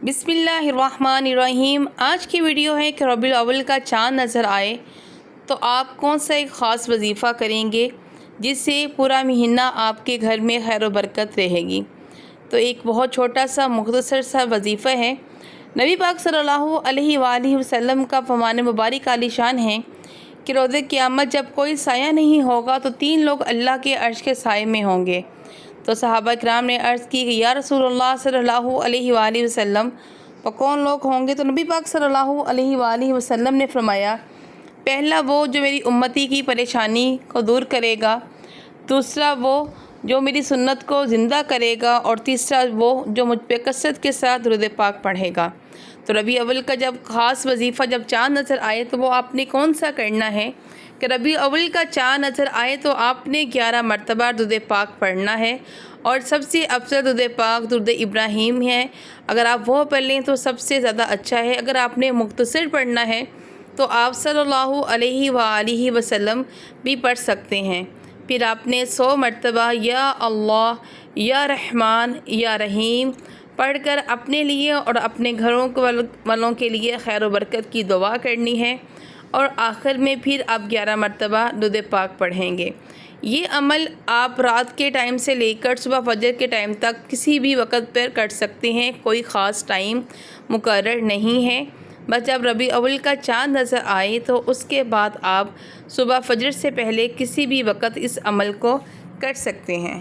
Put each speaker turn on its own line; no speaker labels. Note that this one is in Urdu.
بسم اللہ الرحمن الرحیم۔ آج کی ویڈیو ہے کہ ربیع الاول کا چاند نظر آئے تو آپ کون سا ایک خاص وظیفہ کریں گے جس سے پورا مہینہ آپ کے گھر میں خیر و برکت رہے گی۔ تو ایک بہت چھوٹا سا مختصر سا وظیفہ ہے۔ نبی پاک صلی اللہ علیہ وآلہ وسلم کا فرمان مبارک عالی شان ہے کہ روز قیامت جب کوئی سایہ نہیں ہوگا تو 3 لوگ اللہ کے عرش کے سائے میں ہوں گے۔ تو صحابہ کرام نے عرض کی کہ یا رسول اللہ صلی اللہ علیہ وآلہ وسلم وہ کون لوگ ہوں گے؟ تو نبی پاک صلی اللہ علیہ وآلہ وسلم نے فرمایا، پہلا وہ جو میری امتی کی پریشانی کو دور کرے گا، دوسرا وہ جو میری سنت کو زندہ کرے گا، اور تیسرا وہ جو مجھ پہ کثرت کے ساتھ درود پاک پڑھے گا۔ تو ربیع اول کا جب خاص وظیفہ جب چاند نظر آئے تو وہ آپ نے کون سا کرنا ہے کہ ربیع اول کا چاند نظر آئے تو آپ نے 11 مرتبہ درود پاک پڑھنا ہے، اور سب سے افضل درود پاک درود ابراہیم ہے۔ اگر آپ وہ پڑھ لیں تو سب سے زیادہ اچھا ہے۔ اگر آپ نے مختصر پڑھنا ہے تو آپ صلی اللہ علیہ وآلہ وسلم بھی پڑھ سکتے ہیں۔ پھر آپ نے 100 مرتبہ یا اللہ یا رحمان یا رحیم پڑھ کر اپنے لیے اور اپنے گھروں والوں کے لیے خیر و برکت کی دعا کرنی ہے، اور آخر میں پھر آپ 11 مرتبہ درود پاک پڑھیں گے۔ یہ عمل آپ رات کے ٹائم سے لے کر صبح فجر کے ٹائم تک کسی بھی وقت پر کر سکتے ہیں، کوئی خاص ٹائم مقرر نہیں ہے۔ بس جب ربیع اول کا چاند نظر آئے تو اس کے بعد آپ صبح فجر سے پہلے کسی بھی وقت اس عمل کو کر سکتے ہیں۔